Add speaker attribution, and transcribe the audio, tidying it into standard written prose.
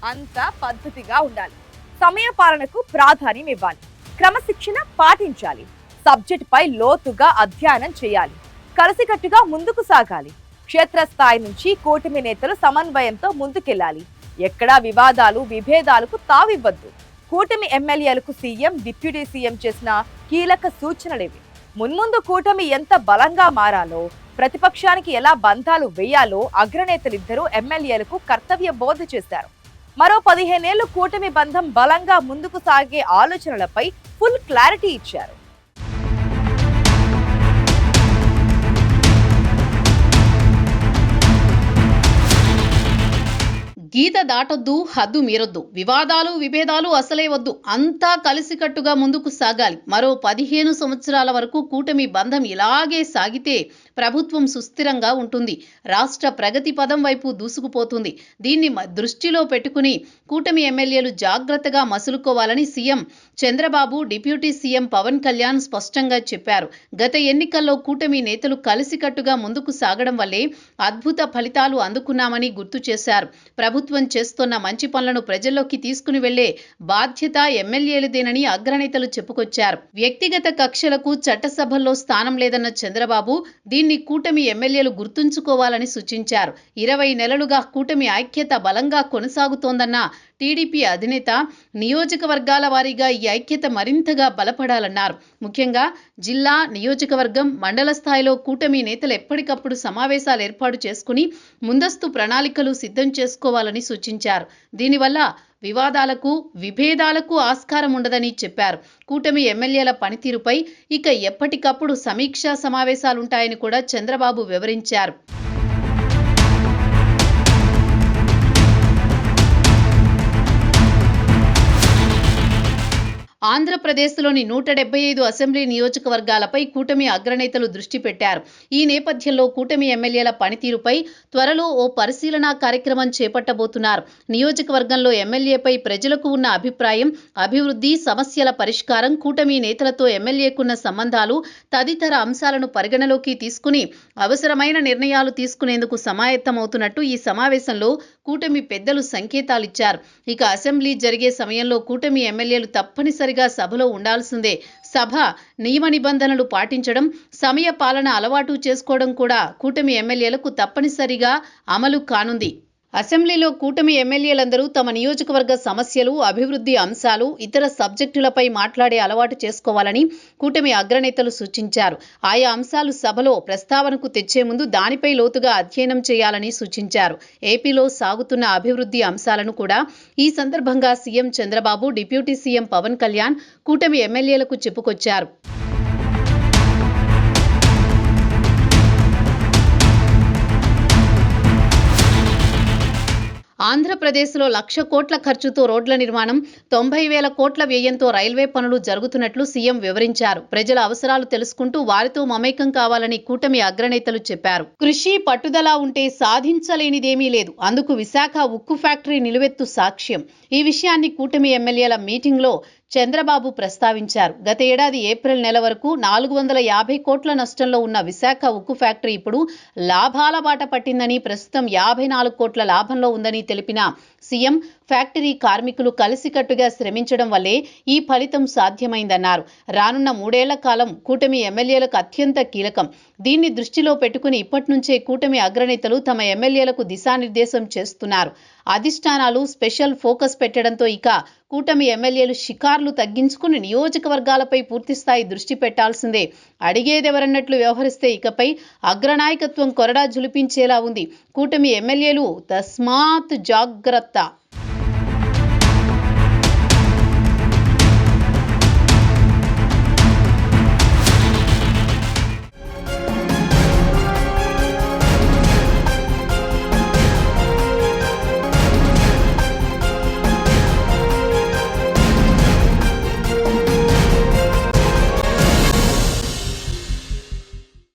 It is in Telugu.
Speaker 1: అంతా పద్ధతిగా ఉండాలి. సమయ పాలనకు ప్రాధాన్యం ఇవ్వాలి. క్రమశిక్షణ పాటించాలి. సబ్జెక్ట్ పై లోతుగా అధ్యయనం చేయాలి. కలిసికట్టుగా ముందుకు సాగాలి. క్షేత్రస్థాయి నుంచి కూటమి నేతలు సమన్వయంతో ముందుకెళ్లాలి. ఎక్కడా వివాదాలు విభేదాలకు తావివ్వద్దు. కూటమి ఎమ్మెల్యేలకు సీఎం డిప్యూటీ సీఎం చేసిన కీలక సూచనలేవి. మున్ముందు కూటమి ఎంత బలంగా మారాలో, ప్రతిపక్షానికి ఎలా బంధాలు వేయాలో అగ్రనేతలిద్దరూ ఎమ్మెల్యేలకు కర్తవ్య బోధ చేశారు. మరో 15 ఏళ్లు కూటమి బంధం బలంగా ముందుకు సాగే ఆలోచనలపై ఫుల్ క్లారిటీ ఇచ్చారు.
Speaker 2: గీత దాటొద్దు, హద్దు మీరొద్దు, వివాదాలు విభేదాలు అసలే వద్దు, అంతా కలిసికట్టుగా ముందుకు సాగాలి. మరో 15 సంవత్సరాల వరకు కూటమి బంధం ఇలాగే సాగితే ప్రభుత్వం సుస్థిరంగా ఉంటుంది. రాష్ట్ర ప్రగతి పదం వైపు దూసుకుపోతుంది. దీన్ని దృష్టిలో పెట్టుకుని కూటమి ఎమ్మెల్యేలు జాగ్రత్తగా మసులుకోవాలని CM Chandrababu, deputy CM Pawan Kalyan స్పష్టంగా చెప్పారు. గత ఎన్నికల్లో కూటమి నేతలు కలిసికట్టుగా ముందుకు సాగడం వల్లే అద్భుత ఫలితాలు అందుకున్నామని గుర్తు చేశారు. ప్రభుత్వం చేస్తున్న మంచి పనులను ప్రజల్లోకి తీసుకుని వెళ్లే బాధ్యత ఎమ్మెల్యేలదేనని అగ్రనేతలు చెప్పుకొచ్చారు. వ్యక్తిగత కక్షలకు చట్టసభల్లో స్థానం లేదన్న చంద్రబాబు దీన్ని కూటమి ఎమ్మెల్యేలు గుర్తుంచుకోవాలని సూచించారు. 20 నెలలుగా కూటమి ఐక్యత బలంగా కొనసాగుతోందన్న టీడీపీ అధినేత నియోజకవర్గాల వారీగా ఈ ఐక్యత మరింతగా బలపడాలన్నారు. ముఖ్యంగా జిల్లా, నియోజకవర్గం, మండల స్థాయిలో కూటమి నేతలు ఎప్పటికప్పుడు సమావేశాలు ఏర్పాటు చేసుకుని ముందస్తు ప్రణాళికలు సిద్ధం చేసుకోవాలని సూచించారు. దీనివల్ల వివాదాలకు విభేదాలకు ఆస్కారం ఉండదని చెప్పారు. కూటమి ఎమ్మెల్యేల పనితీరుపై ఇక ఎప్పటికప్పుడు సమీక్షా సమావేశాలుంటాయని కూడా చంద్రబాబు వివరించారు. ఆంధ్రప్రదేశ్లోని 175 అసెంబ్లీ నియోజకవర్గాలపై కూటమి అగ్రనేతలు దృష్టి పెట్టారు. ఈ నేపథ్యంలో కూటమి ఎమ్మెల్యేల పనితీరుపై త్వరలో ఓ పరిశీలనా కార్యక్రమం చేపట్టబోతున్నారు. నియోజకవర్గంలో ఎమ్మెల్యేపై ప్రజలకు ఉన్న అభిప్రాయం, అభివృద్ధి, సమస్యల పరిష్కారం, కూటమి నేతలతో ఎమ్మెల్యేకున్న సంబంధాలు తదితర అంశాలను పరిగణలోకి తీసుకుని అవసరమైన నిర్ణయాలు తీసుకునేందుకు సమాయత్తమవుతున్నట్టు ఈ సమావేశంలో కూటమి పెద్దలు సంకేతాలిచ్చారు. ఇక అసెంబ్లీ జరిగే సమయంలో కూటమి ఎమ్మెల్యేలు తప్పనిసరిగా సభలో ఉండాల్సిందే. సభ నియమ నిబంధనలు పాటించడం, సమయ పాలన అలవాటు చేసుకోవడం కూడా కూటమి ఎమ్మెల్యేలకు తప్పనిసరిగా అమలు కానుంది. అసెంబ్లీలో కూటమి ఎమ్మెల్యేలందరూ తమ నియోజకవర్గ సమస్యలు, అభివృద్ధి అంశాలు, ఇతర సబ్జెక్టులపై మాట్లాడే అలవాటు చేసుకోవాలని కూటమి అగ్రనేతలు సూచించారు. ఆయా అంశాలు సభలో ప్రస్తావనకు తెచ్చే ముందు దానిపై లోతుగా అధ్యయనం చేయాలని సూచించారు. ఏపీలో సాగుతున్న అభివృద్ధి అంశాలను కూడా ఈ సందర్భంగా CM Chandrababu, deputy CM Pawan Kalyan కూటమి ఎమ్మెల్యేలకు చెప్పుకొచ్చారు. ఆంధ్రప్రదేశ్లో 1,00,000 కోట్ల ఖర్చుతో రోడ్ల నిర్మాణం, 90,000 కోట్ల వ్యయంతో రైల్వే పనులు జరుగుతున్నట్లు సీఎం వివరించారు. ప్రజల అవసరాలు తెలుసుకుంటూ వారితో మమేకం కావాలని కూటమి అగ్రనేతలు చెప్పారు. కృషి, పట్టుదల ఉంటే సాధించలేనిదేమీ లేదు. అందుకు విశాఖ ఉక్కు ఫ్యాక్టరీ నిలువెత్తు సాక్ష్యం. ఈ విషయాన్ని కూటమి ఎమ్మెల్యేల మీటింగ్లో చంద్రబాబు ప్రస్తావించారు. గత ఏడాది ఏప్రిల్ నెల వరకు 450 కోట్ల నష్టంలో ఉన్న విశాఖ ఉక్కు ఫ్యాక్టరీ ఇప్పుడు లాభాల బాట పట్టిందని, ప్రస్తుతం 54 కోట్ల లాభంలో ఉందని తెలిపిన సీఎం ఫ్యాక్టరీ కార్మికులు కలిసికట్టుగా శ్రమించడం వల్లే ఈ ఫలితం సాధ్యమైందన్నారు. రానున్న 3 ఏళ్ల కాలం కూటమి ఎమ్మెల్యేలకు అత్యంత కీలకం. దీన్ని దృష్టిలో పెట్టుకుని ఇప్పటి నుంచే కూటమి అగ్రనేతలు తమ ఎమ్మెల్యేలకు దిశానిర్దేశం చేస్తున్నారు. అధిష్టానాలు స్పెషల్ ఫోకస్ పెట్టడంతో ఇక కూటమి ఎమ్మెల్యేలు షికార్లు తగ్గించుకుని నియోజకవర్గాలపై పూర్తిస్థాయి దృష్టి పెట్టాల్సిందే. అడిగేదెవరన్నట్లు వ్యవహరిస్తే ఇకపై అగ్రనాయకత్వం కొరడా జులిపించేలా ఉంది. కూటమి ఎమ్మెల్యేలు తస్మాత్ జాగ్రత్త.